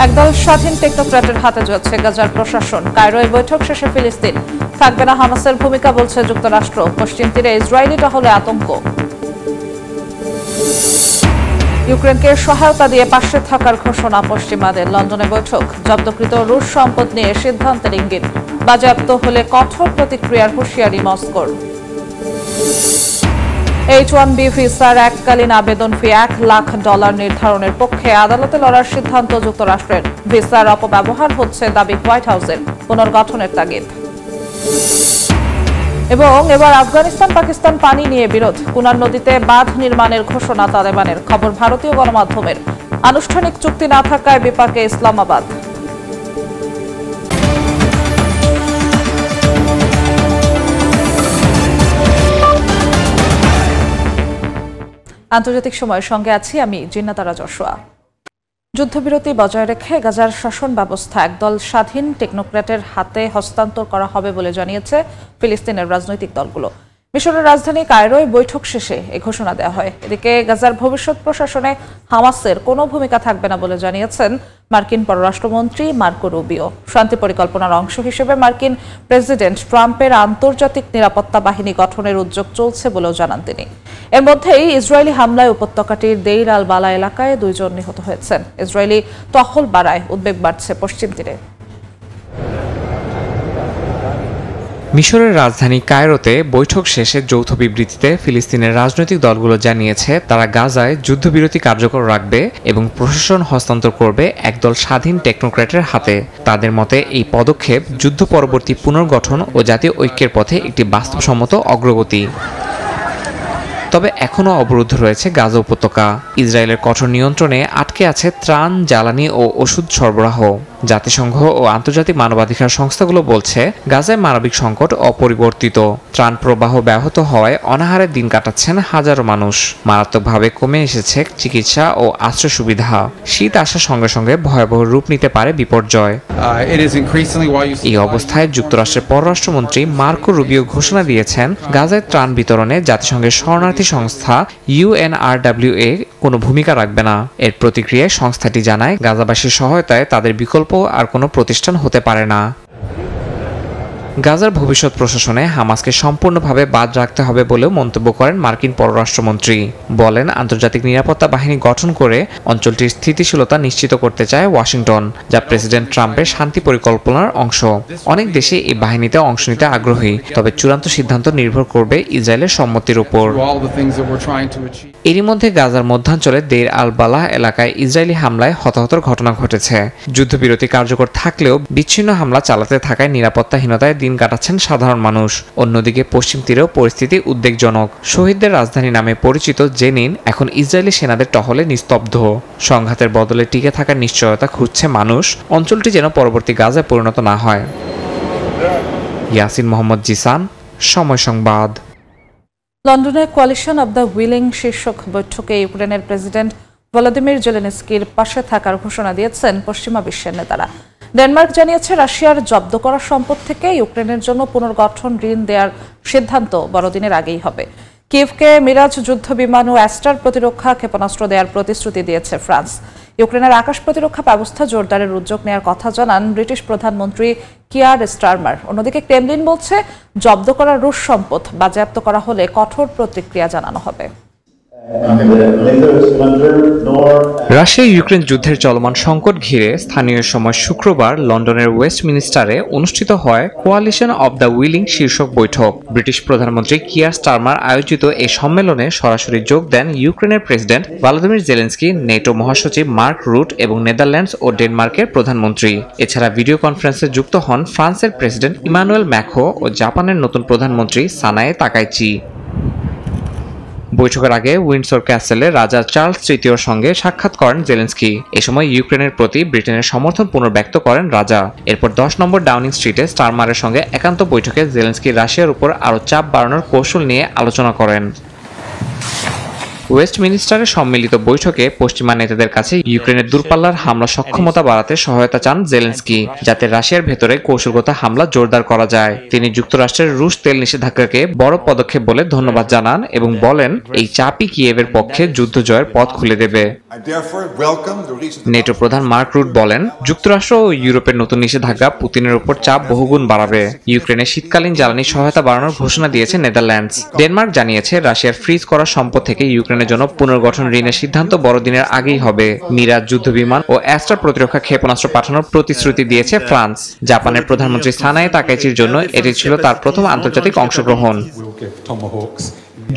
একদল স্বাধীন টেকনোক্র্যাটের হাতে যাচ্ছে গাজার প্রশাসন। কায়রোয় বৈঠক শেষে ফিলিস্তিন থাকবে না হামাসের ভূমিকা, বলছে যুক্তরাষ্ট্র। পশ্চিম তীরে ইসরায়েলি টহলে আতঙ্ক। ইউক্রেনকে সহায়তা দিয়ে পাশে থাকার ঘোষণা পশ্চিমাদের। লন্ডনে বৈঠক। জব্দকৃত রুশ সম্পদ নিয়ে সিদ্ধান্তের ইঙ্গিত। বাজেয়াপ্ত হলে কঠোর প্রতিক্রিয়ার হুঁশিয়ারি মস্কোর। H-1B ভিসার এককালীন আবেদন ফি $1 লাখ নির্ধারণের পক্ষে আদালতে লড়ার সিদ্ধান্ত যুক্তরাষ্ট্রের। ভিসার অপব্যবহার হচ্ছে দাবি হোয়াইট হাউসের। পুনর্গঠনের তাগিদ। এবং এবার আফগানিস্তান পাকিস্তান পানি নিয়ে বিরোধ। কুনার নদীতে বাঁধ নির্মাণের ঘোষণা তালেবানের। খবর ভারতীয় গণমাধ্যমের। আনুষ্ঠানিক চুক্তি না থাকায় বিপাকে ইসলামাবাদ। আন্তর্জাতিক সময়ের সঙ্গে আছি আমি জিন্নাতারা জশোয়া। যুদ্ধবিরতি বজায় রেখে গাজার শাসন ব্যবস্থা একদল স্বাধীন টেকনোক্র্যাটের হাতে হস্তান্তর করা হবে বলে জানিয়েছে ফিলিস্তিনের রাজনৈতিক দলগুলো। মিশরের রাজধানী কায়রোয় বৈঠক শেষে এই ঘোষণা দেওয়া হয়। এদিকে গাজার ভবিষ্যৎ প্রশাসনে হামাসের কোনো ভূমিকা থাকবে না বলে জানিয়েছেন মার্কিন পররাষ্ট্রমন্ত্রী মার্কো রুবিও। শান্তি পরিকল্পনার অংশ হিসেবে মার্কিন প্রেসিডেন্ট ট্রাম্পের আন্তর্জাতিক নিরাপত্তা বাহিনী গঠনের উদ্যোগ চলছে বলেও জানান তিনি। এর মধ্যেই ইসরায়েলি হামলায় উপত্যকাটির দেইর আল বালা এলাকায় 2 জন নিহত হয়েছেন। ইসরায়েলি টহল বাড়ায় উদ্বেগ বাড়ছে পশ্চিম তীরে। মিশরের রাজধানী কায়রোতে বৈঠক শেষে যৌথ বিবৃতিতে ফিলিস্তিনের রাজনৈতিক দলগুলো জানিয়েছে তারা গাজায় যুদ্ধবিরতি কার্যকর রাখবে এবং প্রশাসন হস্তান্তর করবে একদল স্বাধীন টেকনোক্র্যাটের হাতে। তাদের মতে এই পদক্ষেপ যুদ্ধ পরবর্তী পুনর্গঠন ও জাতীয় ঐক্যের পথে একটি বাস্তবসম্মত অগ্রগতি। তবে এখনও অবরুদ্ধ রয়েছে গাজা উপত্যকা। ইসরায়েলের কঠোর নিয়ন্ত্রণে আটকে আছে ত্রাণ, জ্বালানি ও ওষুধ সরবরাহ। জাতিসংঘ ও আন্তর্জাতিক মানবাধিকার সংস্থাগুলো বলছে গাজায় মানবিক সংকট অপরিবর্তিত। ত্রাণ প্রবাহ ব্যাহত হওয়ায় অনাহারে দিন কাটাচ্ছেন হাজারো মানুষ। মারাত্মকভাবে কমে এসেছে চিকিৎসা ও আশ্রয় সুবিধা। শীত আসার সঙ্গে সঙ্গে ভয়াবহ রূপ নিতে পারে বিপর্যয়। এই অবস্থায় যুক্তরাষ্ট্রের পররাষ্ট্রমন্ত্রী মার্কো রুবিও ঘোষণা দিয়েছেন গাজায় ত্রাণ বিতরণে জাতিসংঘের শরণার্থী সংস্থা UNRWA কোনো ভূমিকা রাখবে না। এর প্রতিক্রিয়ায় সংস্থাটি জানায় গাজাবাসীর সহায়তায় তাদের বিকল্প আর কোনো প্রতিষ্ঠান হতে পারে না। গাজার ভবিষ্যৎ প্রশাসনে হামাসকে সম্পূর্ণভাবে বাদ রাখতে হবে বলেও মন্তব্য করেন মার্কিন পররাষ্ট্রমন্ত্রী। বলেন আন্তর্জাতিক নিরাপত্তা বাহিনী গঠন করে অঞ্চলটির স্থিতিশীলতা নিশ্চিত করতে চায় ওয়াশিংটন, যা প্রেসিডেন্ট ট্রাম্পের শান্তি পরিকল্পনার অংশ। অনেক দেশে এই বাহিনীতে অংশ নিতে আগ্রহী, তবে চূড়ান্ত সিদ্ধান্ত নির্ভর করবে ইসরায়েলের সম্মতির উপর। এরই মধ্যে গাজার মধ্যাঞ্চলে দেইর আল বালাহ এলাকায় ইসরায়েলি হামলায় হতাহতের ঘটনা ঘটেছে। যুদ্ধবিরতি কার্যকর থাকলেও বিচ্ছিন্ন হামলা চালাতে থাকায় নিরাপত্তাহীনতায় দিন কাটাচ্ছেন সাধারণ মানুষ। অন্যদিকে পশ্চিম তীরেও পরিস্থিতি উদ্বেগজনক। শহীদদের রাজধানী নামে পরিচিত জেনিন এখন ইসরায়েলি সেনাদের টহলে নিস্তব্ধ। সংঘাতের বদলে টিকে থাকার নিশ্চয়তা খুঁজছে মানুষ। অঞ্চলটি যেন পরবর্তী গাজায় পরিণত না হয়। ইয়াসিন মোহাম্মদ জিসান, সময় সংবাদ। লন্ডনে কোয়ালিশন অব দ্য উইলিং শীর্ষক বৈঠকে ইউক্রেনের প্রেসিডেন্ট ভলোদিমির জেলেনস্কির পাশে থাকার ঘোষণা দিয়েছেন পশ্চিমা বিশ্বের নেতারা। ডেনমার্ক জানিয়েছে রাশিয়ার জব্দ করা সম্পদ থেকে ইউক্রেনের জন্য পুনর্গঠন ঋণ দেওয়ার সিদ্ধান্ত বড়দিনের আগেই হবে। কিয়েভকে মিরাজ যুদ্ধ বিমান ও অ্যাস্টার প্রতিরক্ষা ক্ষেপণাস্ত্র দেওয়ার প্রতিশ্রুতি দিয়েছে ফ্রান্স। ইউক্রেনের আকাশ প্রতিরক্ষা ব্যবস্থা জোরদারের উদ্যোগ নেওয়ার কথা জানান ব্রিটিশ প্রধানমন্ত্রী কিয়ার স্টারমার। অন্যদিকে ক্রেমলিন বলছে জব্দ করা রুশ সম্পদ বাজেয়াপ্ত করা হলে কঠোর প্রতিক্রিয়া জানানো হবে। রাশিয়া ইউক্রেন যুদ্ধের চলমান সংকট ঘিরে স্থানীয় সময় শুক্রবার লন্ডনের ওয়েস্টমিনিস্টারে অনুষ্ঠিত হয় কোয়ালিশন অব দ্য উইলিং শীর্ষক বৈঠক। ব্রিটিশ প্রধানমন্ত্রী কিয়ার স্টারমার আয়োজিত এই সম্মেলনে সরাসরি যোগ দেন ইউক্রেনের প্রেসিডেন্ট ভলোদিমির জেলেনস্কি, নেটো মহাসচিব মার্ক রুট এবং নেদারল্যান্ডস ও ডেনমার্কের প্রধানমন্ত্রী। এছাড়া ভিডিও কনফারেন্সে যুক্ত হন ফ্রান্সের প্রেসিডেন্ট ইমানুয়েল ম্যাক্রো ও জাপানের নতুন প্রধানমন্ত্রী সানায়ে তাকাইচি। বৈঠকের আগে উইন্ডসর ক্যাসেলে রাজা চার্লস তৃতীয়র সঙ্গে সাক্ষাৎ করেন জেলেনস্কি। এ সময় ইউক্রেনের প্রতি ব্রিটেনের সমর্থন পুনর্ব্যক্ত করেন রাজা। এরপর 10 নম্বর ডাউনিং স্ট্রিটে স্টারমারের সঙ্গে একান্ত বৈঠকে জেলেনস্কি রাশিয়ার উপর আরও চাপ বাড়ানোর কৌশল নিয়ে আলোচনা করেন। ওয়েস্টমিনিস্টারের সম্মিলিত বৈঠকে পশ্চিমা নেতাদের কাছে ইউক্রেনের দূরপাল্লার হামলা সক্ষমতা বাড়াতে সহায়তা চান জেলেনস্কি, যাতে রাশিয়ার ভেতরে কৌশলগত হামলা জোরদার করা যায়। তিনি যুক্তরাষ্ট্রের রুশ তেল নিষেধাজ্ঞাকে বড় পদক্ষেপ বলে ধন্যবাদ জানান এবং বলেন এই চাপই কিয়েভের পক্ষে যুদ্ধ জয়ের পথ খুলে দেবে। নেটো প্রধান মার্ক রুট বলেন, যুক্তরাষ্ট্র ও ইউরোপের নতুন নিষেধাজ্ঞা পুতিনের উপর চাপ বহুগুণ বাড়াবে। ইউক্রেনের শীতকালীন জ্বালানি সহায়তা বাড়ানোর ঘোষণা দিয়েছে নেদারল্যান্ডস। ডেনমার্ক জানিয়েছে রাশিয়ার ফ্রিজ করা সম্পদ থেকে ইউক্রেনের জন্য পুনর্গঠন ঋণের সিদ্ধান্ত বড়দিনের আগেই হবে। মিরাজ যুদ্ধবিমান ও অ্যাস্ট্রা প্রতিরক্ষা ক্ষেপণাস্ত্র পাঠানোর প্রতিশ্রুতি দিয়েছে ফ্রান্স। জাপানের প্রধানমন্ত্রী সানায়ে তাকাইচির জন্য এটি ছিল তার প্রথম আন্তর্জাতিক অংশগ্রহণ।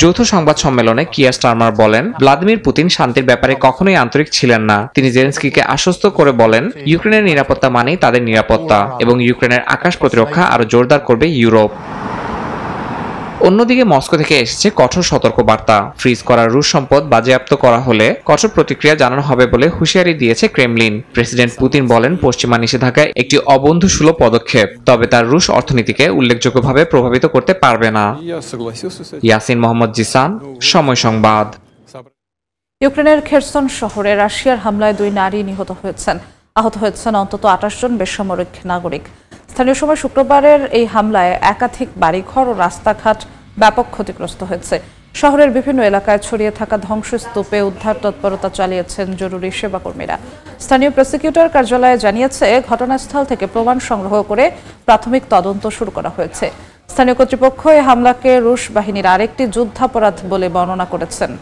যৌথ সংবাদ সম্মেলনে কিয়ার স্টারমার বলেন, ভ্লাদিমির পুতিন শান্তির ব্যাপারে কখনোই আন্তরিক ছিলেন না। তিনি জেলেনস্কিকে আশ্বস্ত করে বলেন, ইউক্রেনের নিরাপত্তা মানেই তাদের নিরাপত্তা এবং ইউক্রেনের আকাশ প্রতিরক্ষা আরো জোরদার করবে ইউরোপ। অন্যদিকে মস্কো থেকে এসেছে কঠোর সতর্কবার্তা। ফ্রিজ করা রুশ সম্পদ বাজেয়াপ্ত করা হলে কঠোর প্রতিক্রিয়া জানানো হবে বলে হুঁশিয়ারি দিয়েছে ক্রেমলিন। প্রেসিডেন্ট পুতিন বলেন, পশ্চিমা নিষেধাজ্ঞায় একটি অবন্ধুসুলভ পদক্ষেপ, তবে তার রুশ অর্থনীতিকে উল্লেখযোগ্যভাবে প্রভাবিত করতে পারবে না। ইয়াসিন মোহাম্মদ জিসান, সময় সংবাদ। ইউক্রেনের খেরসন শহরে রাশিয়ার হামলায় 2 নারী নিহত হয়েছেন। আহত হয়েছেন অন্তত 28 জন বেসামরিক নাগরিক। স্থানীয় সময় শুক্রবারের এই হামলায় একাধিক বাড়িঘর ও রাস্তাঘাট ব্যাপক ক্ষতিগ্রস্ত হয়েছে। শহরের বিভিন্ন এলাকায় ছড়িয়ে থাকা ধ্বংসস্তূপে উদ্ধার তৎপরতা চালিয়েছেন জরুরি সেবাকর্মীরা। স্থানীয় প্রসিকিউটর কার্যালয়ে জানিয়েছে, ঘটনাস্থল থেকে প্রমাণ সংগ্রহ করে প্রাথমিক তদন্ত শুরু করা হয়েছে। স্থানীয় কর্তৃপক্ষ এই হামলাকে রুশ বাহিনীর আরেকটি যুদ্ধাপরাধ বলে বর্ণনা করেছেন।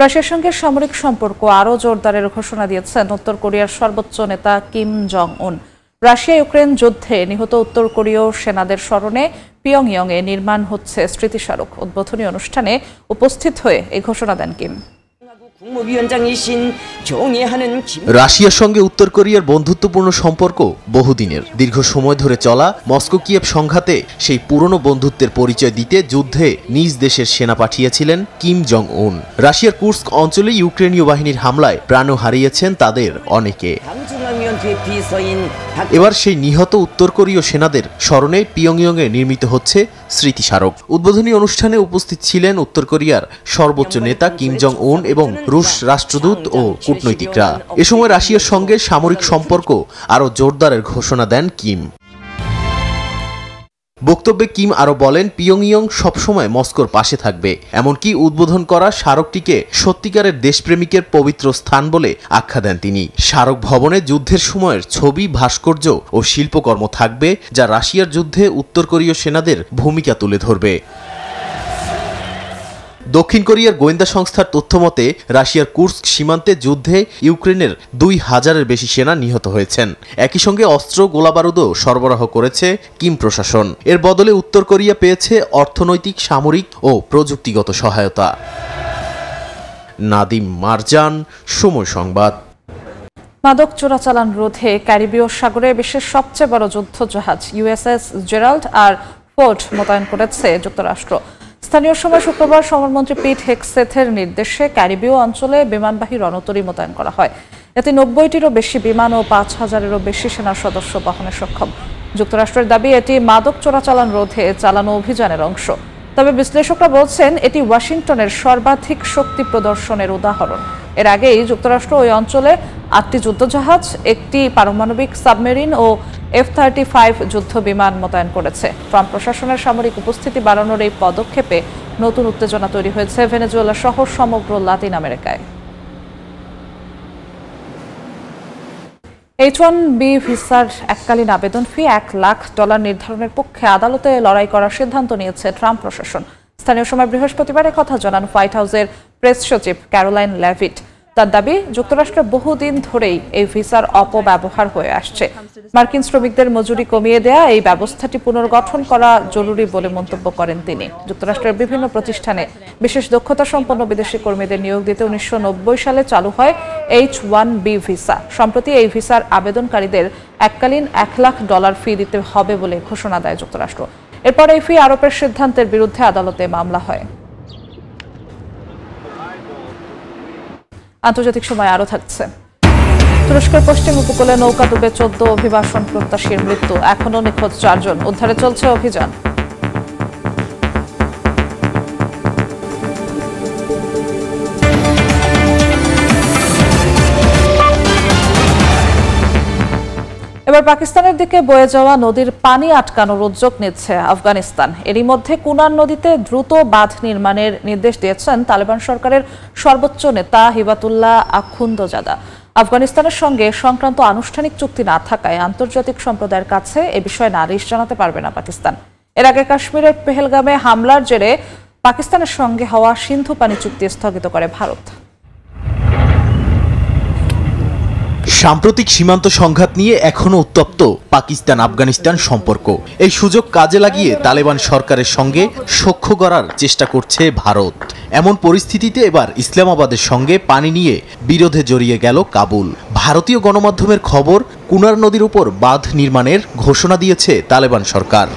রাশিয়ার সঙ্গে সামরিক সম্পর্ক আরও জোরদারের ঘোষণা দিয়েছেন উত্তর কোরিয়ার সর্বোচ্চ নেতা কিম জং উন। রাশিয়া ইউক্রেন যুদ্ধে নিহত উত্তর কোরীয় সেনাদের স্মরণে পিয়ংইয়ংয়ে নির্মাণ হচ্ছে স্মৃতিস্মারক। উদ্বোধনী অনুষ্ঠানে উপস্থিত হয়ে এই ঘোষণা দেন কিম। রাশিয়ার সঙ্গে উত্তর কোরিয়ার বন্ধুত্বপূর্ণ সম্পর্ক বহুদিনের। দীর্ঘ সময় ধরে চলা মস্কো কিয়েভ সংঘাতে সেই পুরনো বন্ধুত্বের পরিচয় দিতে যুদ্ধে নিজ দেশের সেনা পাঠিয়েছিলেন কিম জং উন। রাশিয়ার কুর্স্ক অঞ্চলে ইউক্রেনীয় বাহিনীর হামলায় প্রাণও হারিয়েছেন তাদের অনেকে। এবার সেই নিহত উত্তর কোরীয় সেনাদের স্মরণে পিয়ংইয়ংয়ে নির্মিত হচ্ছে স্মৃতিস্মারক। উদ্বোধনী অনুষ্ঠানে উপস্থিত ছিলেন উত্তর কোরিয়ার সর্বোচ্চ নেতা কিম জং উন এবং রুশ রাষ্ট্রদূত ও কূটনৈতিকরা। এ সময় রাশিয়ার সঙ্গে সামরিক সম্পর্ক আরও জোরদারের ঘোষণা দেন কিম। বক্তব্যে কিম আরও বলেন, পিয়ংইয়ং সবসময় মস্কোর পাশে থাকবে, এমনকি উদ্বোধন করা স্মারকটিকে সত্যিকারের দেশপ্রেমিকের পবিত্র স্থান বলে আখ্যা দেন তিনি। স্মারক ভবনে যুদ্ধের সময়ের ছবি, ভাস্কর্য ও শিল্পকর্ম থাকবে, যা রাশিয়ার যুদ্ধে উত্তর কোরীয় সেনাদের ভূমিকা তুলে ধরবে। দক্ষিণ কোরিয়ার গোয়েন্দা সংস্থার তথ্যমতে রাশিয়ার কুর্স্ক সীমান্তে যুদ্ধে ইউক্রেনের 2000-এর বেশি সেনা নিহত হয়েছেন। একই সঙ্গে অস্ত্র, গোলাবারুদও সরবরাহ করেছে কিম প্রশাসন। এর বদলে উত্তর কোরিয়া পেয়েছে অর্থনৈতিক, সামরিক ও প্রযুক্তিগত সহায়তা। নাদিম মারজান, সময় সংবাদ। মাদক চোরাচালান রোধে ক্যারিবীয় সাগরে বিশ্বের সবচেয়ে বড় যুদ্ধজাহাজ ইউএসএস জেরাল্ড আর ফোর্ড মোতায়েন করেছে যুক্তরাষ্ট্র। স্থানীয় সময় শুক্রবার সমরমন্ত্রী পিট হেগসেথের নির্দেশে ক্যারিবীয় অঞ্চলে বিমানবাহী রণতরী মোতায়েন করা হয়। এতে 90টিরও বেশি বিমান ও 5000-এরও বেশি সেনা সদস্য বহনে সক্ষম। যুক্তরাষ্ট্রের দাবি, এটি মাদক চোরাচালান রোধে চালানো অভিযানের অংশ। তবে বিশ্লেষকরা বলছেন, এটি ওয়াশিংটনের সর্বাধিক শক্তি প্রদর্শনের উদাহরণ। এর আগেই যুক্তরাষ্ট্র ওই অঞ্চলে 8টি যুদ্ধজাহাজ, একটি পারমাণবিক সাবমেরিন ও F-35 যুদ্ধ বিমান মোতায়েন করেছে। ট্রাম্প প্রশাসনের সামরিক উপস্থিতি বাড়ানোর এই পদক্ষেপে নতুন উত্তেজনা তৈরি হয়েছে ভেনেজুয়েলা সহ সমগ্র লাতিন আমেরিকায়। H-1B ভিসার এককালীন আবেদন ফি $1 লাখ নির্ধারণের পক্ষে আদালতে লড়াই করার সিদ্ধান্ত নিয়েছে ট্রাম্প প্রশাসন। স্থানীয় সময় বৃহস্পতিবার কথা জানান হোয়াইট হাউসের প্রেস সচিব ক্যারোলাইন লেভিট। তার দাবি, যুক্তরাষ্ট্রে বহুদিন ধরেই এই ভিসার অপব্যবহার হয়ে আসছে। মার্কিন শ্রমিকদের মজুরি কমিয়ে দেয়া এই ব্যবস্থাটি পুনর্গঠন করা জরুরি বলে মন্তব্য করেন তিনি। যুক্তরাষ্ট্রের বিভিন্ন প্রতিষ্ঠানে বিশেষ দক্ষতা সম্পন্ন বিদেশি কর্মীদের নিয়োগ দিতে 1990 সালে চালু হয় H-1B ভিসা। সম্প্রতি এই ভিসার আবেদনকারীদের এককালীন $1 লাখ ফি দিতে হবে বলে ঘোষণা দেয় যুক্তরাষ্ট্র। এরপর এই ফি আরোপের সিদ্ধান্তের বিরুদ্ধে আদালতে মামলা হয়। আন্তর্জাতিক সময় আরও থাকছে। তুরস্কের পশ্চিম উপকূলে নৌকা ডুবে 14 অভিবাসন প্রত্যাশীর মৃত্যু, এখনও নিখোঁজ 4 জন, উদ্ধারে চলছে অভিযান। এবার পাকিস্তানের দিকে বয়ে যাওয়া নদীর পানি আটকানোর উদ্যোগ নিচ্ছে আফগানিস্তান। এরই মধ্যে কুনার নদীতে দ্রুত বাঁধ নির্মাণের নির্দেশ দিয়েছেন তালেবান সরকারের সর্বোচ্চ নেতা হিবাতুল্লাহ আখুন্দজাদা। আফগানিস্তানের সঙ্গে সংক্রান্ত আনুষ্ঠানিক চুক্তি না থাকায় আন্তর্জাতিক সম্প্রদায়ের কাছে এ বিষয়ে নালিশ জানাতে পারবে না পাকিস্তান। এর আগে কাশ্মীরের পেহেলগামে হামলার জেরে পাকিস্তানের সঙ্গে হওয়া সিন্ধু পানি চুক্তি স্থগিত করে ভারত। সাম্প্রতিক সীমান্ত সংঘাত নিয়ে এখনো উত্তপ্ত পাকিস্তান আফগানিস্তান সম্পর্ক। এই সুযোগ কাজে লাগিয়ে তালেবান সরকারের সঙ্গে সখ্য করার চেষ্টা করছে ভারত। এমন পরিস্থিতিতে এবার ইসলামাবাদের সঙ্গে পানি নিয়ে বিরোধে জড়িয়ে গেল কাবুল। ভারতীয় গণমাধ্যমের খবর, কুনার নদীর উপর বাঁধ নির্মাণের ঘোষণা দিয়েছে তালেবান সরকার।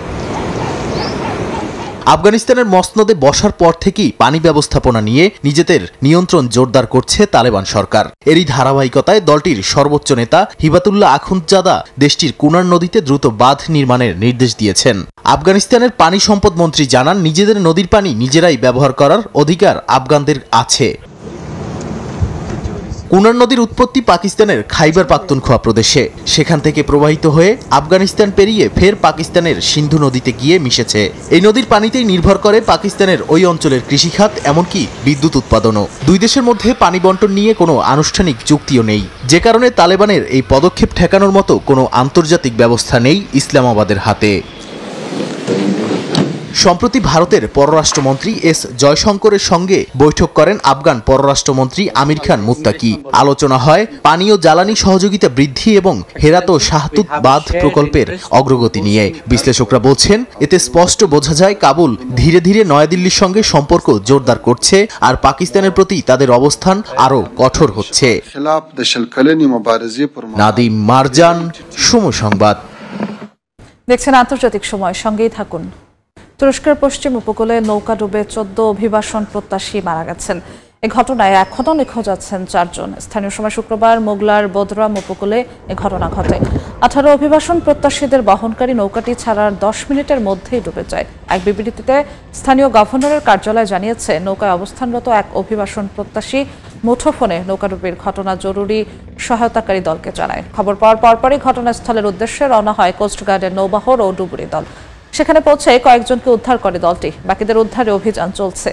আফগানিস্তানের মসনদে বসার পর থেকেই পানি ব্যবস্থাপনা নিয়ে নিজেদের নিয়ন্ত্রণ জোরদার করছে তালেবান সরকার। এরই ধারাবাহিকতায় দলটির সর্বোচ্চ নেতা হিবাতুল্লাহ আখুন্দজাদা দেশটির কুনার নদীতে দ্রুত বাঁধ নির্মাণের নির্দেশ দিয়েছেন। আফগানিস্তানের পানি সম্পদ মন্ত্রী জানান, নিজেদের নদীর পানি নিজেরাই ব্যবহার করার অধিকার আফগানদের আছে। কুনার নদীর উৎপত্তি পাকিস্তানের খাইবার পাখতুনখোয়া প্রদেশে। সেখান থেকে প্রবাহিত হয়ে আফগানিস্তান পেরিয়ে ফের পাকিস্তানের সিন্ধু নদীতে গিয়ে মিশেছে। এই নদীর পানিতেই নির্ভর করে পাকিস্তানের ওই অঞ্চলের কৃষিখাত, এমনকি বিদ্যুৎ উৎপাদনও। দুই দেশের মধ্যে পানি বন্টন নিয়ে কোনো আনুষ্ঠানিক চুক্তিও নেই, যে কারণে তালেবানের এই পদক্ষেপ ঠেকানোর মতো কোনো আন্তর্জাতিক ব্যবস্থা নেই ইসলামাবাদের হাতে। সম্প্রতি ভারতের পররাষ্ট্রমন্ত্রী এস জয়শঙ্করের সঙ্গে বৈঠক করেন আফগান পররাষ্ট্রমন্ত্রী আমির খান মুত্তাকি। আলোচনা হয় পানি ও জ্বালানি সহযোগিতা বৃদ্ধি এবং হেরাত ও শাহতুত বাঁধ প্রকল্পের অগ্রগতি নিয়ে। বিশ্লেষকরা বলছেন, এতে স্পষ্ট বোঝা যায় কাবুল ধীরে ধীরে নয়াদিল্লির সঙ্গে সম্পর্ক জোরদার করছে আর পাকিস্তানের প্রতি তাদের অবস্থান আরও কঠোর হচ্ছে। নাদিম মারজান, সময় সংবাদ। দেখছেন আন্তর্জাতিক সময়, সঙ্গেই থাকুন। তুরস্কের পশ্চিম উপকূলে নৌকা ডুবে 14 অভিবাসন প্রত্যাশী মারা গেছেন। এ ঘটনায় এখনও নিখোঁজ আছেন 4 জন। স্থানীয় সময় শুক্রবার মোগলার বদরাম উপকূলে এ ঘটনা ঘটে। 18 অভিবাসন প্রত্যাশীদের বহনকারী নৌকাটি ছাড়ার 10 মিনিটের মধ্যেই ডুবে যায়। এক বিবৃতিতে স্থানীয় গভর্নরের কার্যালয় জানিয়েছে, নৌকায় অবস্থানরত এক অভিবাসন প্রত্যাশী মুঠোফোনে নৌকাডুবির ঘটনা জরুরি সহায়তাকারী দলকে জানায়। খবর পাওয়ার পরপরই ঘটনাস্থলের উদ্দেশ্যে রওনা হয় কোস্টগার্ডের নৌবহর ও ডুবুরি দল। সেখানে পৌঁছে কয়েকজনকে উদ্ধার করে দলটি। বাকিদের উদ্ধারে অভিযান চলছে।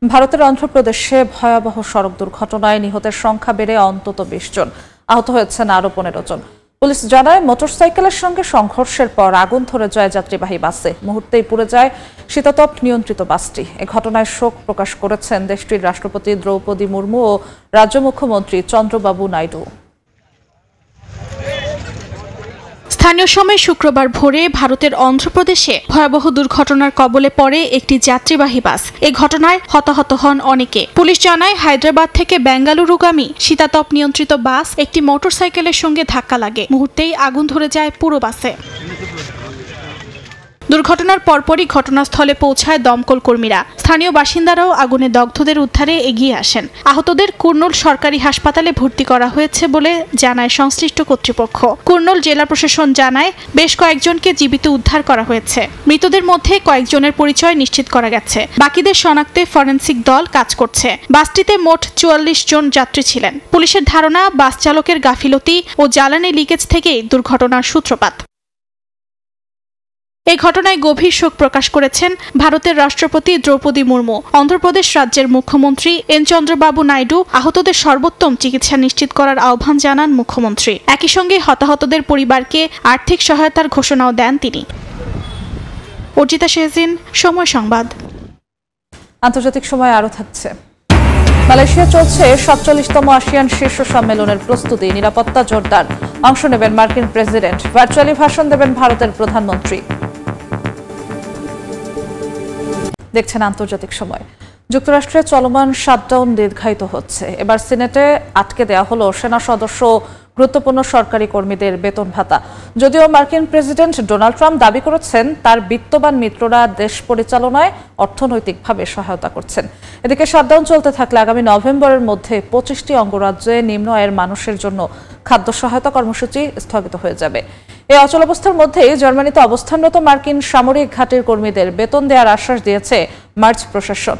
ভারতের অন্ধ্রপ্রদেশে ভয়াবহ সড়ক দুর্ঘটনায় নিহতের সংখ্যা বেড়ে অন্তত 20 জন, আহত হয়েছেন আরও 15 জন। পুলিশ জানায়, মোটরসাইকেলের সঙ্গে সংঘর্ষের পর আগুন ধরে যায় যাত্রীবাহী বাসে। মুহূর্তেই পুড়ে যায় শীতাতপ নিয়ন্ত্রিত বাসটি। এ ঘটনায় শোক প্রকাশ করেছেন দেশটির রাষ্ট্রপতি দ্রৌপদী মুর্মু ও রাজ্য মুখ্যমন্ত্রী চন্দ্রবাবু নাইডু। স্থানীয় সময় শুক্রবার ভোরে ভারতের অন্ধ্রপ্রদেশে ভয়াবহ দুর্ঘটনার কবলে পড়ে একটি যাত্রীবাহী বাস। এ ঘটনায় হতাহত হন অনেকে। পুলিশ জানায়, হায়দ্রাবাদ থেকে বেঙ্গালুরুগামী শীতাতপ নিয়ন্ত্রিত বাস একটি মোটরসাইকেলের সঙ্গে ধাক্কা লাগে। মুহূর্তেই আগুন ধরে যায় পুরো বাসে। দুর্ঘটনার পরপরই ঘটনাস্থলে পৌঁছায় দমকল কর্মীরা। স্থানীয় বাসিন্দারাও আগুনে দগ্ধদের উদ্ধারে এগিয়ে আসেন। আহতদের কুর্নুল সরকারি হাসপাতালে ভর্তি করা হয়েছে বলে জানায় সংশ্লিষ্ট কর্তৃপক্ষ। কুর্নুল জেলা প্রশাসন জানায়, বেশ কয়েকজনকে জীবিত উদ্ধার করা হয়েছে। মৃতদের মধ্যে কয়েকজনের পরিচয় নিশ্চিত করা গেছে। বাকিদের শনাক্তে ফরেনসিক দল কাজ করছে। বাসটিতে মোট 44 জন যাত্রী ছিলেন। পুলিশের ধারণা, বাস চালকের গাফিলতি ও জ্বালানি লিকেজ থেকেই দুর্ঘটনার সূত্রপাত। এই ঘটনায় গভীর শোক প্রকাশ করেছেন ভারতের রাষ্ট্রপতি দ্রৌপদী মুর্মু। অন্ধ্রপ্রদেশ রাজ্যের মুখ্যমন্ত্রী এন চন্দ্রবাবু নাইডু আহতদের সর্বোত্তম চিকিৎসা নিশ্চিত করার আহ্বান জানান মুখ্যমন্ত্রী। একই সঙ্গে হতাহতদের পরিবারকে আর্থিক সহায়তার ঘোষণাও দেন তিনি। অর্জিতা শেহজিন, সময় সংবাদ। আন্তর্জাতিক সময় আরও থাকছে। মালয়েশিয়া চলছে 47তম আসিয়ান শীর্ষ সম্মেলনের প্রস্তুতি। নিরাপত্তা জোরদার। অংশ নেবেন মার্কিন প্রেসিডেন্ট। ভার্চুয়ালি ভাষণ দেবেন ভারতের প্রধানমন্ত্রী। দেখছেন আন্তর্জাতিক সময়। যুক্তরাষ্ট্রে চলমান শাটডাউন দীর্ঘায়িত হচ্ছে। এবার সিনেটে আটকে দেওয়া হলো সেনা সদস্য গুরুত্বপূর্ণ সরকারি কর্মীদের বেতন ভাতা। যদিও মার্কিন প্রেসিডেন্ট ডোনাল্ড ট্রাম্প দাবি করেছেন তার বিত্তবান মিত্ররা দেশ পরিচালনায় অর্থনৈতিকভাবে সহায়তা করছেন। এদিকে শাটডাউন চলতে থাকলে আগামী নভেম্বরের মধ্যে 25টি অঙ্গরাজ্যে নিম্ন আয়ের মানুষের জন্য খাদ্য সহায়তা কর্মসূচি স্থগিত হয়ে যাবে। এই অচলাবস্থার মধ্যেই জার্মানিতে অবস্থানরত মার্কিন সামরিক ঘাঁটির কর্মীদের বেতন দেওয়ার আশ্বাস দিয়েছে মার্চ প্রশাসন।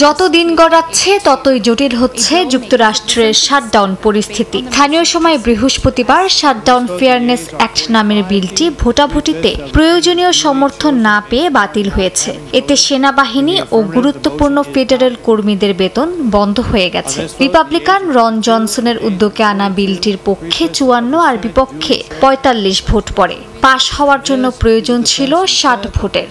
যত দিন গড়াচ্ছে ততই জটিল হচ্ছে যুক্তরাষ্ট্রের শাটডাউন পরিস্থিতি। স্থানীয় সময় বৃহস্পতিবার শাটডাউন ফেয়ারনেস অ্যাক্ট নামের বিলটি ভোটাভুটিতে প্রয়োজনীয় সমর্থন না পেয়ে বাতিল হয়েছে। এতে সেনাবাহিনী ও গুরুত্বপূর্ণ ফেডারেল কর্মীদের বেতন বন্ধ হয়ে গেছে। রিপাবলিকান রন জনসনের উদ্যোগে আনা বিলটির পক্ষে 54 আর বিপক্ষে 45 ভোট পড়ে। পাশ হওয়ার জন্য প্রয়োজন ছিল 60 ভোটের।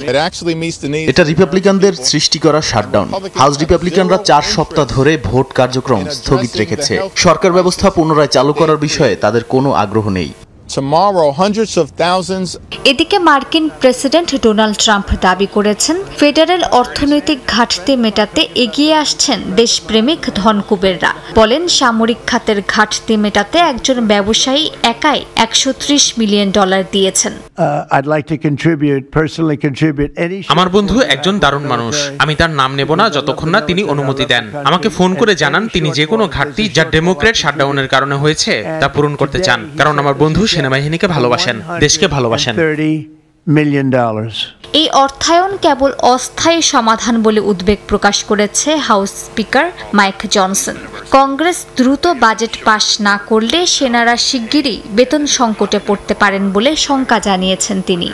এটা রিপাবলিকানদের সৃষ্টি করা শাটডাউন। হাউস রিপাবলিকানরা 4 সপ্তাহ ধরে ভোট কার্যক্রম স্থগিত রেখেছে। সরকার ব্যবস্থা পুনরায় চালু করার বিষয়ে তাদের কোনো আগ্রহ নেই। এদিকে মার্কিন প্রেসিডেন্ট ডোনাল্ড ট্রাম্প দাবি করেছেন ফেডারেল অর্থনৈতিক ঘাটতি মেটাতে এগিয়ে আসছেন দেশপ্রেমিক ধনকুবেররা। বলেন সামরিক খাতের ঘাটতি মেটাতে একজন ব্যবসায়ী একাই $130 মিলিয়ন দিয়েছেন। আমার বন্ধু একজন দারুণ মানুষ। আমি তার নাম নেব না যতক্ষণ না তিনি অনুমতি দেন। আমাকে ফোন করে জানান তিনি যে কোনো ঘাটতি যা ডেমোক্র্যাট শাটডাউনের কারণে হয়েছে তা পূরণ করতে চান, কারণ আমার বন্ধু সেনাবাহিনীকে ভালোবাসেন, দেশকে ভালোবাসেন। এই অর্থায়ন কেবল অস্থায়ী সমাধান বলে উদ্বেগ প্রকাশ করেছে house speaker mic Johnson. Congress দ্রুত বাজেট পাশ না করলে সেনারা শিগগিরই বেতন সংকটে পড়তে পারেন বলে শঙ্কা জানিয়েছেন তিনি।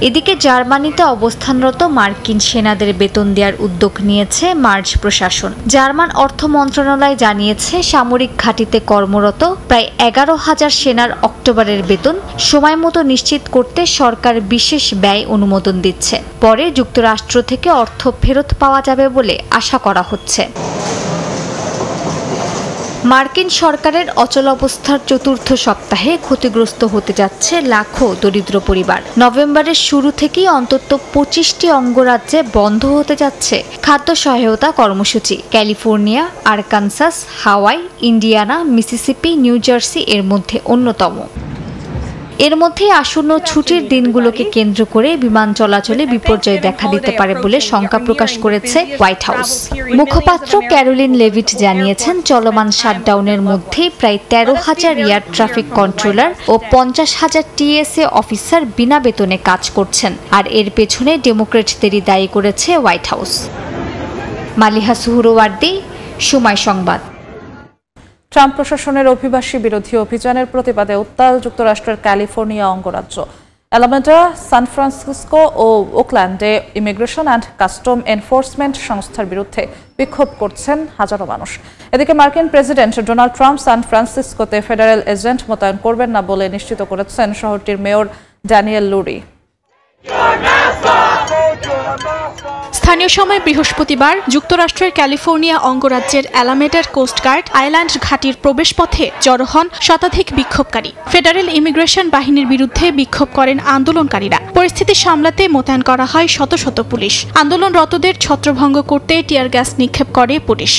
এদিকে জার্মানিতে অবস্থানরত মার্কিন সেনাদের বেতন দেওয়ার উদ্যোগ নিয়েছে মার্চ প্রশাসন। জার্মান অর্থ মন্ত্রণালয় জানিয়েছে সামরিক ঘাঁটিতে কর্মরত প্রায় 11,000 সেনার অক্টোবরের বেতন সময়মতো নিশ্চিত করতে সরকার বিশেষ ব্যয় অনুমোদন দিচ্ছে। পরে যুক্তরাষ্ট্র থেকে অর্থ ফেরত পাওয়া যাবে বলে আশা করা হচ্ছে। মার্কিন সরকারের অচলাবস্থার চতুর্থ সপ্তাহে ক্ষতিগ্রস্ত হতে যাচ্ছে লাখো দরিদ্র পরিবার। নভেম্বরের শুরু থেকেই অন্তত 25টি অঙ্গরাজ্যে বন্ধ হতে যাচ্ছে খাদ্য সহায়তা কর্মসূচি। ক্যালিফোর্নিয়া, আরকানসাস, হাওয়াই, ইন্ডিয়ানা, মিসিসিপি, নিউ জার্সি এর মধ্যে অন্যতম। এর মধ্যে আসন্ন ছুটির দিনগুলোকে কেন্দ্র করে বিমান চলাচলে বিপর্যয় দেখা দিতে পারে বলে শঙ্কা প্রকাশ করেছে হোয়াইট হাউস। মুখপাত্র ক্যারোলিন লেভিট জানিয়েছেন চলমান শাটডাউনের মধ্যে প্রায় 13,000 এয়ার ট্রাফিক কন্ট্রোলার ও 50,000 টিএসএ অফিসার বিনা বেতনে কাজ করছেন, আর এর পেছনে ডেমোক্রেটদেরই দায়ী করেছে হোয়াইট হাউস। মালিহা সুহরওয়ার্দী, সময় সংবাদ। ট্রাম্প প্রশাসনের অভিবাসী বিরোধী অভিযানের প্রতিবাদে উত্তাল যুক্তরাষ্ট্রের ক্যালিফোর্নিয়া অঙ্গরাজ্য। অ্যালামেডা, সান ফ্রান্সিসকো ও ওকল্যান্ডে ইমিগ্রেশন অ্যান্ড কাস্টম এনফোর্সমেন্ট সংস্থার বিরুদ্ধে বিক্ষোভ করছেন হাজারো মানুষ। এদিকে মার্কিন প্রেসিডেন্ট ডোনাল্ড ট্রাম্প সান ফ্রান্সিসকোতে ফেডারেল এজেন্ট মোতায়েন করবেন না বলে নিশ্চিত করেছেন শহরটির মেয়র ড্যানিয়েল লুরি। স্থানীয় সময় বৃহস্পতিবার যুক্তরাষ্ট্রের ক্যালিফোর্নিয়া অঙ্গরাজ্যের অ্যালামেডার কোস্টগার্ড আইল্যান্ড ঘাঁটির প্রবেশপথে জড়ো হন শতাধিক বিক্ষোভকারী। ফেডারেল ইমিগ্রেশন বাহিনীর বিরুদ্ধে বিক্ষোভ করেন আন্দোলনকারীরা। পরিস্থিতি সামলাতে মোতায়েন করা হয় শত শত পুলিশ। আন্দোলনরতদের ছত্রভঙ্গ করতে টিয়ার গ্যাস নিক্ষেপ করে পুলিশ।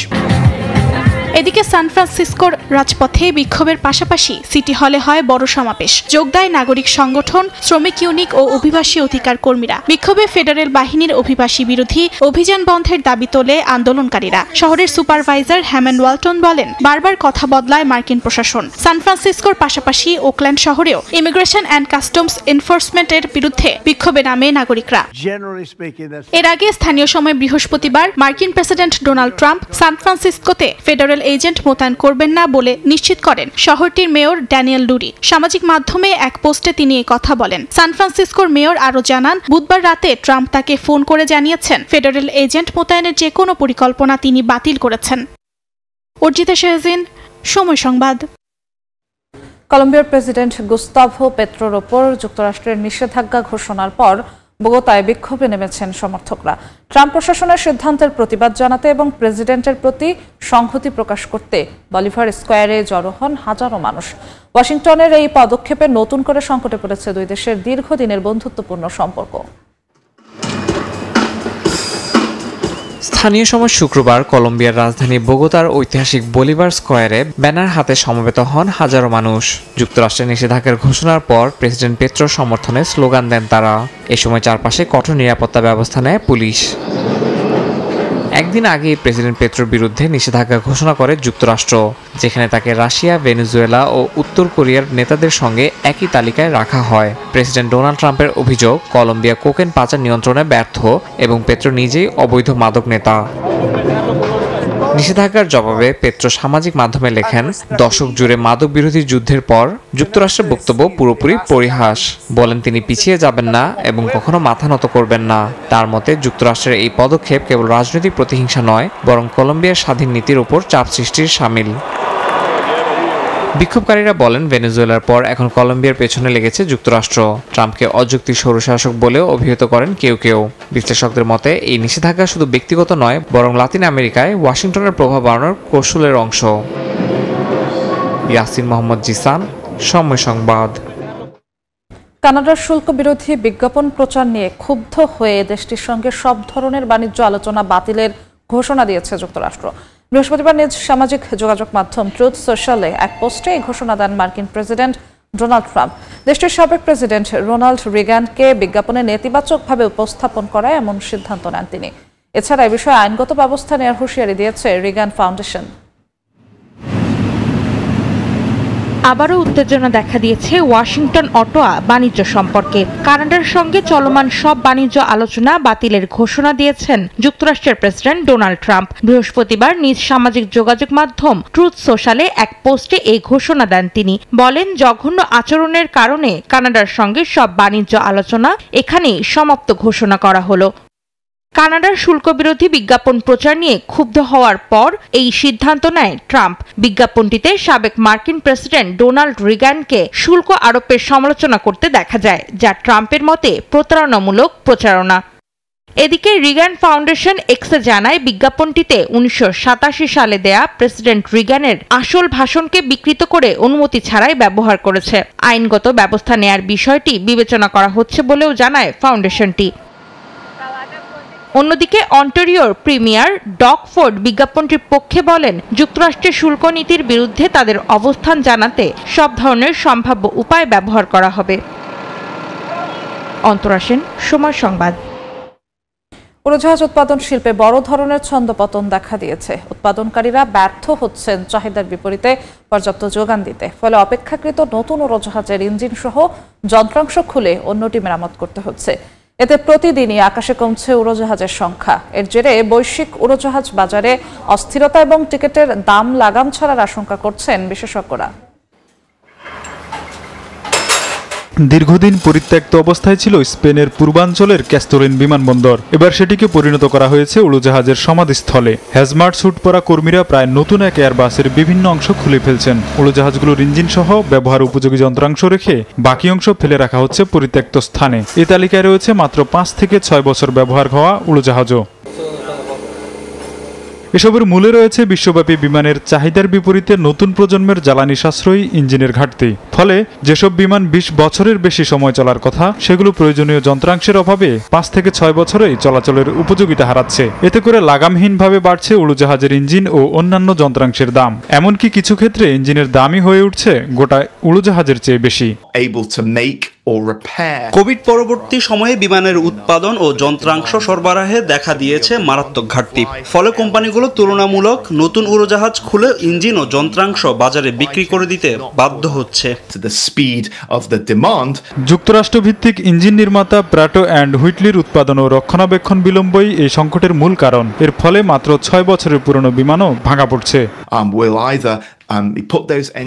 এদিকে সান ফ্রান্সিসকোর রাজপথে বিক্ষোভের পাশাপাশি সিটি হলে হয় বড় সমাবেশ। যোগ দেয় নাগরিক সংগঠন, শ্রমিক ইউনিট ও অভিবাসী অধিকার কর্মীরা। বিক্ষোভে ফেডারেল বাহিনীর অভিবাসী বিরোধী অভিযান বন্ধের দাবি তোলে আন্দোলনকারীরা। শহরের সুপারভাইজার হ্যামেন ওয়ালটন বলেন, বারবার কথা বদলায় মার্কিন প্রশাসন। সান ফ্রান্সিসকোর পাশাপাশি ওকল্যান্ড শহরেও ইমিগ্রেশন অ্যান্ড কাস্টমস এনফোর্সমেন্টের বিরুদ্ধে বিক্ষোভে নামে নাগরিকরা। এর আগে স্থানীয় সময় বৃহস্পতিবার মার্কিন প্রেসিডেন্ট ডোনাল্ড ট্রাম্প সান ফ্রান্সিসকোতে ফেডারেল এজেন্ট মোতায়েন করবেন না বলে নিশ্চিত করেন শহরটির মেয়র ড্যানিয়েল লুরি। সামাজিক মাধ্যমে এক পোস্টে তিনি এই কথা বলেন। সান ফ্রান্সিসকোর মেয়র আরও জানান, বুধবার রাতে ট্রাম্প তাকে ফোন করে জানিয়েছেন ফেডারেল এজেন্ট মোতায়েনের যে কোনো পরিকল্পনা তিনি বাতিল করেছেন। অর্জিতা শাহজিন, সময় সংবাদ। কলম্বিয়ার প্রেসিডেন্ট গুস্তাভো পেট্রোর ওপর যুক্তরাষ্ট্রের নিষেধাজ্ঞা ঘোষণার পর বোগোতায় বিক্ষোভে নেমেছেন সমর্থকরা। ট্রাম্প প্রশাসনের সিদ্ধান্তের প্রতিবাদ জানাতে এবং প্রেসিডেন্টের প্রতি সংহতি প্রকাশ করতে বলিভার স্কোয়ারে জড়ো হন হাজারো মানুষ। ওয়াশিংটনের এই পদক্ষেপে নতুন করে সংকটে পড়েছে দুই দেশের দীর্ঘদিনের বন্ধুত্বপূর্ণ সম্পর্ক। স্থানীয় সময় শুক্রবার কলম্বিয়ার রাজধানী বোগোতার ঐতিহাসিক বলিভার স্কয়ারে ব্যানার হাতে সমবেত হন হাজারো মানুষ। যুক্তরাষ্ট্রের নিষেধাজ্ঞার ঘোষণার পর প্রেসিডেন্ট পেত্রোর সমর্থনে স্লোগান দেন তারা। এ সময় চারপাশে কঠোর নিরাপত্তা ব্যবস্থা নেয় পুলিশ। একদিন আগেই প্রেসিডেন্ট পেত্রোর বিরুদ্ধে নিষেধাজ্ঞা ঘোষণা করে যুক্তরাষ্ট্র, যেখানে তাকে রাশিয়া, ভেনেজুয়েলা ও উত্তর কোরিয়ার নেতাদের সঙ্গে একই তালিকায় রাখা হয়। প্রেসিডেন্ট ডোনাল্ড ট্রাম্পের অভিযোগ, কলম্বিয়া কোকেন পাচার নিয়ন্ত্রণে ব্যর্থ এবং পেত্রো নিজেই অবৈধ মাদক নেতা। নিষেধাজ্ঞার জবাবে পেত্রো সামাজিক মাধ্যমে লেখেন, দশক জুড়ে মাদক বিরোধী যুদ্ধের পর যুক্তরাষ্ট্রের বক্তব্য পুরোপুরি পরিহাস। বলেন তিনি পিছিয়ে যাবেন না এবং কখনো মাথা নত করবেন না। তার মতে যুক্তরাষ্ট্রের এই পদক্ষেপ কেবল রাজনৈতিক প্রতিহিংসা নয়, বরং কলম্বিয়ার স্বাধীন নীতির উপর চাপ সৃষ্টির শামিল। বিক্ষোভকারীরা বলেন, ভেনেজুয়েলার পর এখন কলম্বিয়ার পেছনে লেগেছে যুক্তরাষ্ট্র। ট্রাম্পকে অযৌক্তিক স্বৈরশাসক বলেও অভিহিত করেন কেউ কেউ। বিশ্লেষকদের মতে এই নিষেধাজ্ঞা শুধু ব্যক্তিগত নয়, বরং লাতিন আমেরিকায় ওয়াশিংটনের প্রভাব বাড়ানোর কৌশলের অংশ। ইয়াসিন মোহাম্মদ জিসান, সময় সংবাদ। কানাডার শুল্ক বিরোধী বিজ্ঞাপন প্রচার নিয়ে ক্ষুব্ধ হয়ে দেশটির সঙ্গে সব ধরনের বাণিজ্য আলোচনা বাতিলের ঘোষণা দিয়েছে যুক্তরাষ্ট্র। বৃহস্পতিবার নিজ সামাজিক যোগাযোগ মাধ্যম ট্রুথ সোশ্যালে এক পোস্টে এই ঘোষণা দেন মার্কিন প্রেসিডেন্ট ডোনাল্ড ট্রাম্প। দেশটির সাবেক প্রেসিডেন্ট রোনাল্ড রিগানকে বিজ্ঞাপনে নেতিবাচকভাবে উপস্থাপন করায় এমন সিদ্ধান্ত নেন তিনি। এছাড়া এ বিষয়ে আইনগত ব্যবস্থা নেওয়ার হুঁশিয়ারি দিয়েছে রিগান ফাউন্ডেশন। আবারও উত্তেজনা দেখা দিয়েছে ওয়াশিংটন অটোয়া বাণিজ্য সম্পর্কে। কানাডার সঙ্গে চলমান সব বাণিজ্য আলোচনা বাতিলের ঘোষণা দিয়েছেন যুক্তরাষ্ট্রের প্রেসিডেন্ট ডোনাল্ড ট্রাম্প। বৃহস্পতিবার নিজ সামাজিক যোগাযোগ মাধ্যম ট্রুথ সোশ্যালে এক পোস্টে এই ঘোষণা দেন তিনি। বলেন, জঘন্য আচরণের কারণে কানাডার সঙ্গে সব বাণিজ্য আলোচনা এখানেই সমাপ্ত ঘোষণা করা হলো। কানাডার শুল্ক বিরোধী বিজ্ঞাপন প্রচার নিয়ে ক্ষুব্ধ হওয়ার পর এই সিদ্ধান্ত নেয় ট্রাম্প। বিজ্ঞাপনটিতে সাবেক মার্কিন প্রেসিডেন্ট ডোনাল্ড রিগানকে শুল্ক আরোপের সমালোচনা করতে দেখা যায়, যা ট্রাম্পের মতে প্রতারণামূলক প্রচারণা। এদিকে রিগান ফাউন্ডেশন এক্সে জানায়, বিজ্ঞাপনটিতে 1987 সালে দেয়া প্রেসিডেন্ট রিগানের আসল ভাষণকে বিকৃত করে অনুমতি ছাড়াই ব্যবহার করেছে। আইনগত ব্যবস্থা নেয়ার বিষয়টি বিবেচনা করা হচ্ছে বলেও জানায় ফাউন্ডেশনটি। অন্যদিকে অন্টারিওর প্রিমিয়ার ডগ ফোর্ড বিজ্ঞাপনটির পক্ষে বলেন, যুক্তরাষ্ট্রের শুল্ক নীতির বিরুদ্ধে তাদের অবস্থান জানাতে সব ধরনের সম্ভাব্য উপায় ব্যবহার করা হবে। অন্তরাসেন, সময় সংবাদ। উড়োজাহাজ উৎপাদন শিল্পে বড় ধরনের ছন্দপতন দেখা দিয়েছে। উৎপাদনকারীরা ব্যর্থ হচ্ছেন চাহিদার বিপরীতে পর্যাপ্ত যোগান দিতে। ফলে অপেক্ষাকৃত নতুন উড়োজাহাজের ইঞ্জিন সহ যন্ত্রাংশ খুলে অন্যটি মেরামত করতে হচ্ছে। এতে প্রতিদিনই আকাশে কমছে উড়োজাহাজের সংখ্যা। এর জেরে বৈশ্বিক উড়োজাহাজ বাজারে অস্থিরতা এবং টিকিটের দাম লাগাম ছাড়ার আশঙ্কা করছেন বিশেষজ্ঞরা। দীর্ঘদিন পরিত্যক্ত অবস্থায় ছিল স্পেনের পূর্বাঞ্চলের ক্যাস্তোরিন বিমানবন্দর। এবার সেটিকে পরিণত করা হয়েছে উড়োজাহাজের সমাধিস্থলে। হ্যাজমার্ট স্যুট পরা কর্মীরা প্রায় নতুন এক এয়ারবাসের বিভিন্ন অংশ খুলে ফেলছেন। উড়োজাহাজগুলোর ইঞ্জিন সহ ব্যবহার উপযোগী যন্ত্রাংশ রেখে বাকি অংশ ফেলে রাখা হচ্ছে পরিত্যক্ত স্থানে। এ তালিকায় রয়েছে মাত্র 5 থেকে 6 বছর ব্যবহার হওয়া উড়োজাহাজও। এসবের মূলে রয়েছে বিশ্বব্যাপী বিমানের চাহিদার বিপরীতে নতুন প্রজন্মের জ্বালানি সাশ্রয়ী ইঞ্জিনের ঘাটতি। ফলে যেসব বিমান 20 বছরের বেশি সময় চলার কথা, সেগুলো প্রয়োজনীয় যন্ত্রাংশের অভাবে 5 থেকে 6 বছরেই চলাচলের উপযোগিতা হারাচ্ছে। এতে করে লাগামহীনভাবে বাড়ছে উড়োজাহাজের ইঞ্জিন ও অন্যান্য যন্ত্রাংশের দাম। এমনকি কিছু ক্ষেত্রে ইঞ্জিনের দামই হয়ে উঠছে গোটা উড়োজাহাজের চেয়ে বেশি। কোভিড পরবর্তী সময়ে বিমানের উৎপাদন ও যন্ত্রাংশ সরবরাহে দেখা দিয়েছে মারাত্মক ঘাটতি। ফলে কোম্পানিগুলো তুলনামূলক নতুন উড়োজাহাজ খুলে ইঞ্জিন ও যন্ত্রাংশ বাজারে বিক্রি করে দিতে বাধ্য হচ্ছে। যুক্তরাষ্ট্র ভিত্তিক ইঞ্জিন নির্মাতা প্রাটো অ্যান্ড হুইটলির উৎপাদন ও রক্ষণাবেক্ষণ বিলম্বই এই সংকটের মূল কারণ। এর ফলে মাত্র 6 বছরের পুরনো বিমানও ভাঙা পড়ছে।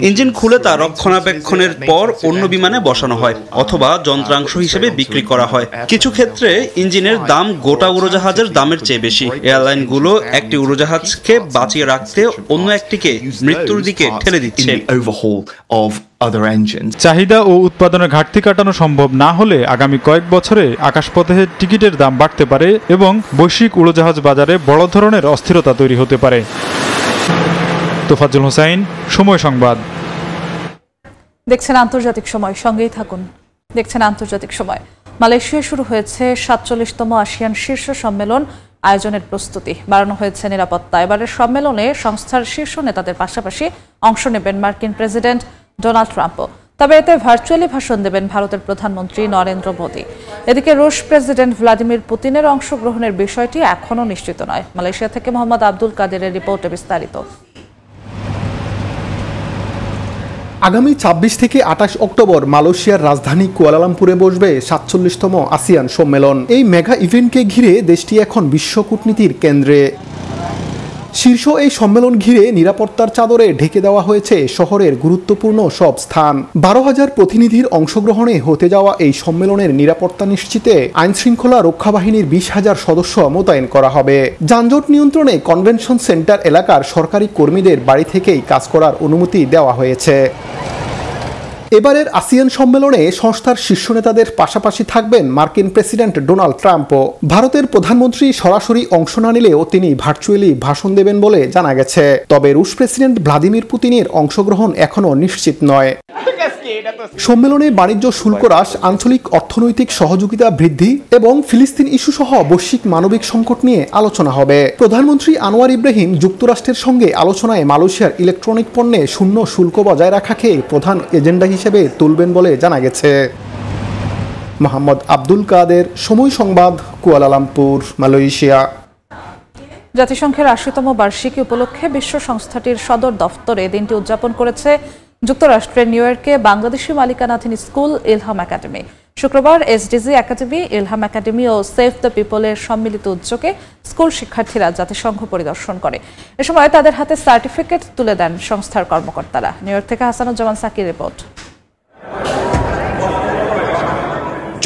ইঞ্জিন খুলে তা রক্ষণাবেক্ষণের পর অন্য বিমানে বসানো হয় অথবা যন্ত্রাংশ হিসেবে বিক্রি করা হয়। কিছু ক্ষেত্রে ইঞ্জিনের দাম গোটা উড়োজাহাজের দামের চেয়ে বেশি। এয়ারলাইনগুলো একটি উড়োজাহাজকে বাঁচিয়ে রাখতে অন্য একটিকে মৃত্যুর দিকে ঠেলে দিচ্ছে। চাহিদা ও উৎপাদনের ঘাটতি কাটানো সম্ভব না হলে আগামী কয়েক বছরে আকাশপথে টিকিটের দাম বাড়তে পারে এবং বৈশ্বিক উড়োজাহাজ বাজারে বড় ধরনের অস্থিরতা তৈরি হতে পারে। তোফাজ্জল হোসাইন, সময় সংবাদ। দেখছেন আন্তর্জাতিক সময়, সঙ্গেই থাকুন। দেখছেন আন্তর্জাতিক সময়। মালয়েশিয়ায় শুরু হয়েছে 47তম আসিয়ান শীর্ষ সম্মেলন আয়োজনের প্রস্তুতি বাড়ানো হয়েছে নিরাপত্তা। এবারের সম্মেলনে সংস্থার শীর্ষ নেতাদের পাশাপাশি অংশ নেবেন মার্কিন প্রেসিডেন্ট ডোনাল্ড ট্রাম্পও। তবে এতে ভার্চুয়ালি ভাষণ দেবেন ভারতের প্রধানমন্ত্রী নরেন্দ্র মোদী। এদিকে রুশ প্রেসিডেন্ট ভ্লাদিমির পুতিনের অংশগ্রহণের বিষয়টি এখনও নিশ্চিত নয়। মালয়েশিয়া থেকে মোহাম্মদ আব্দুল কাদেরের রিপোর্টে বিস্তারিত। আগামী ২৬ থেকে ২৮ অক্টোবর মালয়েশিয়ার রাজধানী কুয়ালালামপুরে বসবে ৪৭তম আসিয়ান সম্মেলন। এই মেগা ইভেন্টকে ঘিরে দেশটি এখন বিশ্ব কূটনীতির কেন্দ্রে। শীর্ষ এই সম্মেলন ঘিরে নিরাপত্তার চাদরে ঢেকে দেওয়া হয়েছে শহরের গুরুত্বপূর্ণ সব স্থান। ১২,০০০ প্রতিনিধির অংশগ্রহণে হতে যাওয়া এই সম্মেলনের নিরাপত্তা নিশ্চিতে আইনশৃঙ্খলা রক্ষা বাহিনীর ২০,০০০ সদস্য মোতায়েন করা হবে। যানজট নিয়ন্ত্রণে কনভেনশন সেন্টার এলাকার সরকারি কর্মীদের বাড়ি থেকেই কাজ করার অনুমতি দেওয়া হয়েছে। এবারের আসিয়ান সম্মেলনে সংস্থার শীর্ষ নেতাদের পাশাপাশি থাকবেন মার্কিন প্রেসিডেন্ট ডোনাল্ড ট্রাম্পও। ভারতের প্রধানমন্ত্রী সরাসরি অংশ না নিলেও তিনি ভার্চুয়ালি ভাষণ দেবেন বলে জানা গেছে। তবে রুশ প্রেসিডেন্ট ভ্লাদিমির পুতিনের অংশগ্রহণ এখনও নিশ্চিত নয়। সম্মেলনে বাণিজ্য শুল্ক হ্রাস, আঞ্চলিক অর্থনৈতিক সহযোগিতা বৃদ্ধি এবং ফিলিস্তিন ইস্যু সহ বৈশ্বিক মানবিক সংকট নিয়ে আলোচনা হবে। প্রধানমন্ত্রী আনোয়ার ইব্রাহিম যুক্তরাষ্ট্রের সঙ্গে আলোচনায় মালয়েশিয়ার ইলেকট্রনিক পণ্যে শূন্য শুল্ক বজায় রাখাকে প্রধান এজেন্ডা হিসেবে তুলবেন বলে জানা গেছে। মোহাম্মদ আব্দুল কাদের, সময় সংবাদ, কুয়ালালামপুর, মালয়েশিয়া। জাতিসংঘের ৮০তম বার্ষিকী উপলক্ষে বিশ্ব সংস্থাটির সদর দফতরে দিনটি উদযাপন করেছে যুক্তরাষ্ট্রের নিউ ইয়র্কে বাংলাদেশি মালিকানাধীন স্কুল ইলহাম একাডেমি। শুক্রবার এসডিজি একাডেমি, ইলহাম একাডেমি ও সেভ দ্য পিপলের সম্মিলিত উদ্যোগে স্কুল শিক্ষার্থীরা জাতিসংঘ পরিদর্শন করে। এ সময় তাদের হাতে সার্টিফিকেট তুলে দেন সংস্থার কর্মকর্তারা। নিউ ইয়র্ক থেকে হাসানুজ্জামান সাকির রিপোর্ট।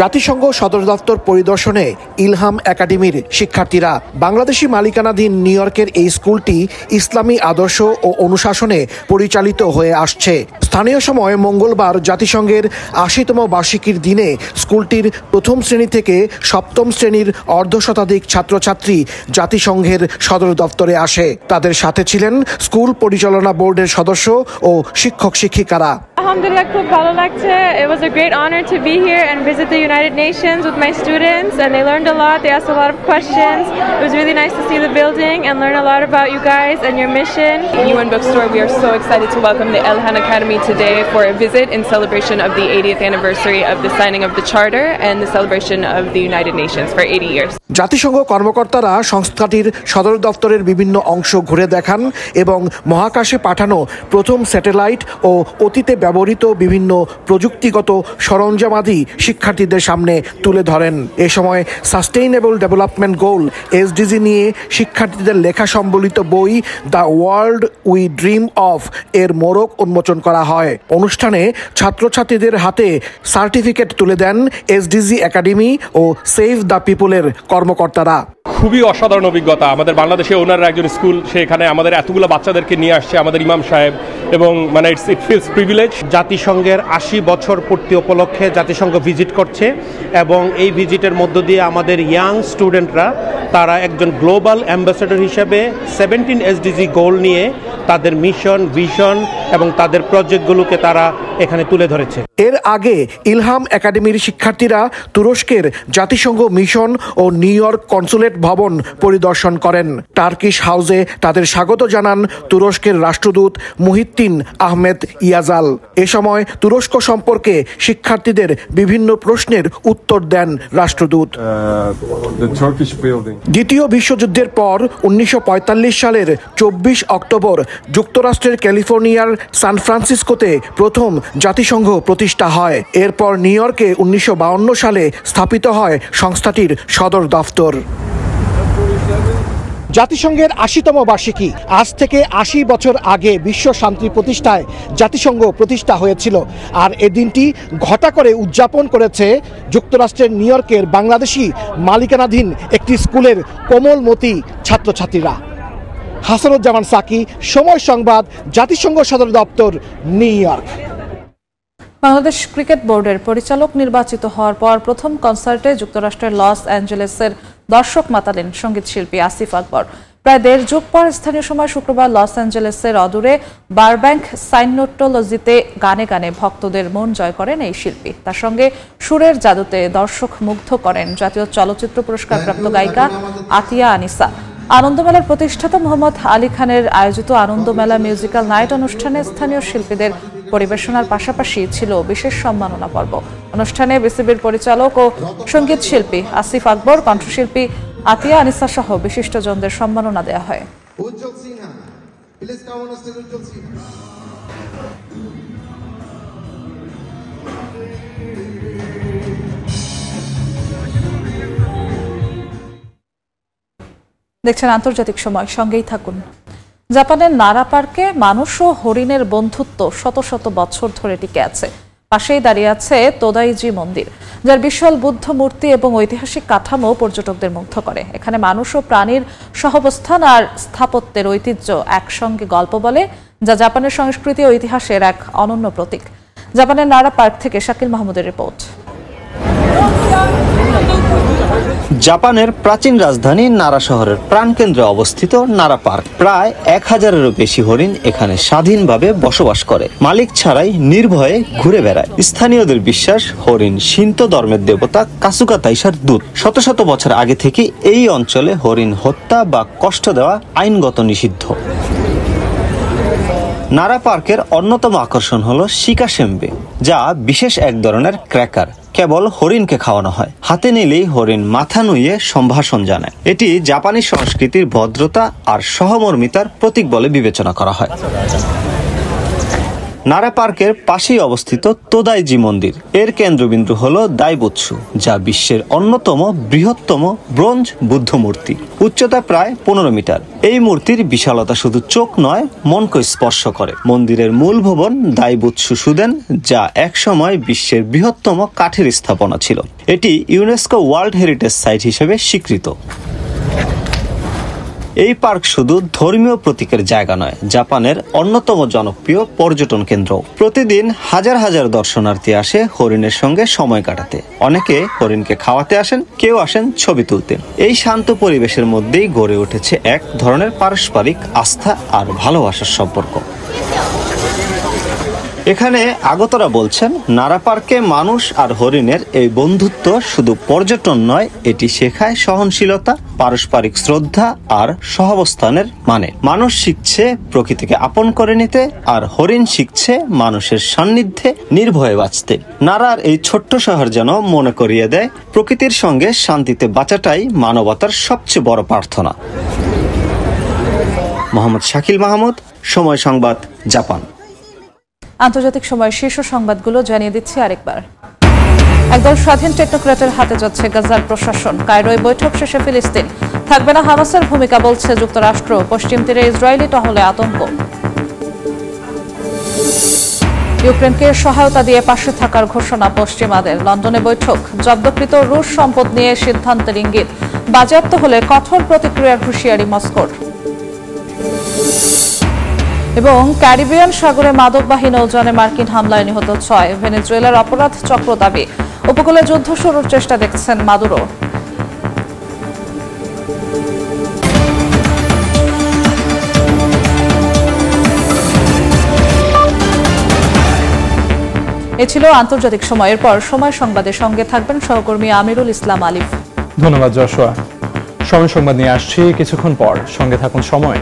জাতিসংঘ সদর দপ্তর পরিদর্শনে ইলহাম একাডেমির শিক্ষার্থীরা। বাংলাদেশি মালিকানাধীন নিউ ইয়র্কের এই স্কুলটি ইসলামী আদর্শ ও অনুশাসনে পরিচালিত হয়ে আসছে। স্থানীয় সময় মঙ্গলবার জাতিসংঘের ৮০তম বার্ষিকীর দিনে স্কুলটির প্রথম শ্রেণী থেকে সপ্তম শ্রেণীর অর্ধশতাধিক ছাত্রছাত্রী জাতিসংঘের সদর দপ্তরে আসে। তাদের সাথে ছিলেন স্কুল পরিচালনা বোর্ডের সদস্য ও শিক্ষক শিক্ষিকারা। Alhamdulillah, খুব ভালো লাগছে. It was a great honor to be here and visit the United Nations with my students, and they learned a lot. They asked a lot of questions. It was really nice to see the building and learn a lot about you guys and your mission. UN Bookstore, we are so excited to welcome the Ilham Academy today for a visit in celebration of the 80th anniversary of the signing of the Charter and the celebration of the United Nations for 80 years. জাতিসংঘ কর্মকর্তারা সংস্থাটির সদর দপ্তরের বিভিন্ন অংশ ঘুরে দেখান এবং মহাকাশে পাঠানো প্রথম স্যাটেলাইট ও অতীতে ব্যবহৃত বিভিন্ন প্রযুক্তিগত সরঞ্জামাদি শিক্ষার্থীদের সামনে তুলে ধরেন। এ সময় সাস্টেইনেবল ডেভেলপমেন্ট গোল এসডিজি নিয়ে শিক্ষার্থীদের লেখা সম্বলিত বই the world we dream of এর মোড়ক উন্মোচন করা হয়। অনুষ্ঠানে ছাত্রছাত্রীদের হাতে সার্টিফিকেট তুলে দেন এসডিজি একাডেমি ও সেভ দ্য পিপলের কর্মকর্তারা। খুবই অসাধারণ অভিজ্ঞতা। আমাদের বাংলাদেশে ওনার একজন স্কুল, সেখানে আমাদের এতগুলো বাচ্চাদেরকে নিয়ে আসছে আমাদের ইমাম সাহেব, এবং মানে ইট ফিলস প্রিভিলেজ। জাতিসংঘের ৮০ বছর পূর্তি উপলক্ষে জাতিসংঘ ভিজিট করছে এবং এই ভিজিটের মধ্য দিয়ে আমাদের ইয়াং স্টুডেন্টরা তারা একজন গ্লোবাল অ্যাম্বাসেডর হিসেবে 17 এসডিজি গোল নিয়ে তাদের মিশন, ভিশন এবং তাদের প্রজেক্টগুলোকে তারা এখানে তুলে ধরেছে। এর আগে ইলহাম একাডেমির শিক্ষার্থীরা তুরস্কের জাতিসংঘ মিশন ও নিউ ইয়র্ক কনসুলেট ভবন পরিদর্শন করেন। টার্কিশ হাউসে তাদের স্বাগত জানান তুরস্কের রাষ্ট্রদূত মুহিদ্দিন আহমেদ ইয়াজাল। এ সময় তুরস্ক সম্পর্কে শিক্ষার্থীদের বিভিন্ন প্রশ্নের উত্তর দেন রাষ্ট্রদূত। দ্বিতীয় বিশ্বযুদ্ধের পর ১৯৪৫ সালের ২৪ অক্টোবর যুক্তরাষ্ট্রের ক্যালিফোর্নিয়ার সান ফ্রান্সিসকোতে প্রথম জাতিসংঘ প্রতিষ্ঠা হয়। এরপর নিউ ইয়র্কে ১৯৫২ সালে স্থাপিত হয় সংস্থাটির সদর দফতর। জাতিসংঘের ৮০তম বার্ষিকী। আজ থেকে ৮০ বছর আগে বিশ্ব শান্তি প্রতিষ্ঠায় জাতিসংঘ প্রতিষ্ঠা হয়েছিল, আর এ দিনটি ঘটা করে উদযাপন করেছে যুক্তরাষ্ট্রের নিউ ইয়র্কের বাংলাদেশি মালিকানাধীন একটি স্কুলের কোমলমতি ছাত্রছাত্রীরা। হাসানুজ্জামান সাকি, সময় সংবাদ, জাতিসংঘ সদর দপ্তর, নিউ ইয়র্ক। বাংলাদেশ ক্রিকেট বোর্ডের পরিচালক নির্বাচিত হওয়ার পর প্রথম কনসার্টে যুক্তরাষ্ট্রের লস অ্যাঞ্জেলেসের দর্শক মাতালেন সঙ্গীত শিল্পী আসিফ আকবর। প্রায় 1.5 যুগ পর স্থানীয় সময় শুক্রবার লস অ্যাঞ্জেলেসের অদূরে বারব্যাঙ্ক সাইনোটোলজিতে গানে গানে ভক্তদের মন জয় করেন এই শিল্পী। তার সঙ্গে সুরের জাদুতে দর্শক মুগ্ধ করেন জাতীয় চলচ্চিত্র পুরস্কারপ্রাপ্ত গায়িকা আতিয়া আনিসা। আনন্দমেলার প্রতিষ্ঠাতা মোহাম্মদ আলী খানের আয়োজিত আনন্দমেলা মিউজিক্যাল নাইট অনুষ্ঠানে স্থানীয় শিল্পীদের পরিবেশনার পাশাপাশি ছিল বিশেষ সম্মাননা পর্ব। অনুষ্ঠানে বিসিবির পরিচালক ও সঙ্গীত শিল্পী আসিফ আকবর, কণ্ঠশিল্পী আতিয়া আনিসা সহ বিশিষ্টজনদের সম্মাননা দেওয়া হয়। দেখছেন আন্তর্জাতিক সময়, সঙ্গেই থাকুন। জাপানের নারা পার্কে মানুষ ও হরিণের বন্ধুত্ব শত শত বছর ধরে টিকে আছে। পাশেই দাঁড়িয়ে আছে তোদাইজি মন্দির, যার বিশাল বুদ্ধ মূর্তি এবং ঐতিহাসিক কাঠামো পর্যটকদের মুগ্ধ করে। এখানে মানুষ ও প্রাণীর সহাবস্থান আর স্থাপত্যের ঐতিহ্য একসঙ্গে গল্প বলে, যা জাপানের সংস্কৃতি ও ইতিহাসের এক অনন্য প্রতীক। জাপানের নারা পার্ক থেকে শাকিল মাহমুদের রিপোর্ট। জাপানের প্রাচীন রাজধানী নারা শহরের প্রাণকেন্দ্রে অবস্থিত নারা পার্ক। প্রায় 1000-এরও বেশি হরিণ এখানে স্বাধীনভাবে বসবাস করে, মালিক ছাড়াই নির্ভয়ে ঘুরে বেড়ায়। স্থানীয়দের বিশ্বাস, হরিণ শিন্তো ধর্মের দেবতা কাসুকা তাইসার দূত। শত শত বছর আগে থেকে এই অঞ্চলে হরিণ হত্যা বা কষ্ট দেওয়া আইনগত নিষিদ্ধ। নারা পার্কের অন্যতম আকর্ষণ হলো শিকাশেম্বে, যা বিশেষ এক ধরনের ক্র্যাকার। কেবল হরিণকে খাওয়ানো হয়। হাতে নিলেই হরিণ মাথা নুইয়ে সম্ভাষণ জানায়। এটি জাপানি সংস্কৃতির ভদ্রতা আর সহমর্মিতার প্রতীক বলে বিবেচনা করা হয়। নারা পার্কের পাশেই অবস্থিত তোদাইজি মন্দির। এর কেন্দ্রবিন্দু হলো দাইবুৎসু, যা বিশ্বের অন্যতম বৃহত্তম ব্রোঞ্জ বুদ্ধ মূর্তি। উচ্চতা প্রায় 15 মিটার। এই মূর্তির বিশালতা শুধু চোখ নয়, মনকে স্পর্শ করে। মন্দিরের মূল ভবন দাইবুৎসু সুদেন, যা একসময় বিশ্বের বৃহত্তম কাঠের স্থাপনা ছিল। এটি ইউনেস্কো ওয়ার্ল্ড হেরিটেজ সাইট হিসেবে স্বীকৃত। এই পার্ক শুধু ধর্মীয় প্রতীকের জায়গা নয়, জাপানের অন্যতম জনপ্রিয় পর্যটন কেন্দ্র। প্রতিদিন হাজার হাজার দর্শনার্থী আসে হরিণের সঙ্গে সময় কাটাতে। অনেকে হরিণকে খাওয়াতে আসেন, কেউ আসেন ছবি তুলতে। এই শান্ত পরিবেশের মধ্যেই গড়ে উঠেছে এক ধরনের পারস্পরিক আস্থা আর ভালোবাসার সম্পর্ক। এখানে আগতরা বলছেন, নারা পার্কে মানুষ আর হরিণের এই বন্ধুত্ব শুধু পর্যটন নয়, এটি শেখায় সহনশীলতা, পারস্পরিক শ্রদ্ধা আর সহাবস্থানের মানে। মানুষ শিখছে প্রকৃতিকে আপন করে নিতে, আর হরিণ শিখছে মানুষের সান্নিধ্যে নির্ভয়ে বাঁচতে। নারার এই ছোট্ট শহর যেন মনে করিয়ে দেয়, প্রকৃতির সঙ্গে শান্তিতে বাঁচাটাই মানবতার সবচেয়ে বড় প্রার্থনা। মোহাম্মদ শাকিল মাহমুদ, সময় সংবাদ, জাপান। আন্তর্জাতিক সময় শীর্ষ সংবাদগুলো জানিয়ে দিচ্ছি আরেকবার। একদল স্বাধীন টেকনোক্র্যাটের হাতে যাচ্ছে গাজার প্রশাসন। কায়রোয় বৈঠক শেষে ফিলিস্তিন। থাকবে না হামাসের ভূমিকা বলছে যুক্তরাষ্ট্র। পশ্চিম তীরে ইসরায়েলি টহলে আতঙ্ক। ইউক্রেনকে সহায়তা দিয়ে পাশে থাকার ঘোষণা পশ্চিমাদের। লন্ডনে বৈঠক। জব্দকৃত রুশ সম্পদ নিয়ে সিদ্ধান্তের ইঙ্গিত। বাজেয়াপ্ত হলে কঠোর প্রতিক্রিয়ার হুঁশিয়ারি মস্কোর। এবং ক্যারিবিয়ান সাগরে মাদকবাহী নৌযানে মার্কিন হামলায় নিহত 6। ভেনেজুয়েলার অপরাধ চক্র দাবি। উপকূলে যুদ্ধ শুরুর চেষ্টা দেখছেন মাদুরো। এ ছিল আন্তর্জাতিক সময়ের পর সময় সংবাদের সঙ্গে থাকবেন সহকর্মী আমিরুল ইসলাম আলিফ। ধন্যবাদ যশোয়া। সময় সংবাদ নিয়ে আসছি কিছুক্ষণ পর, সঙ্গে থাকুন সময়।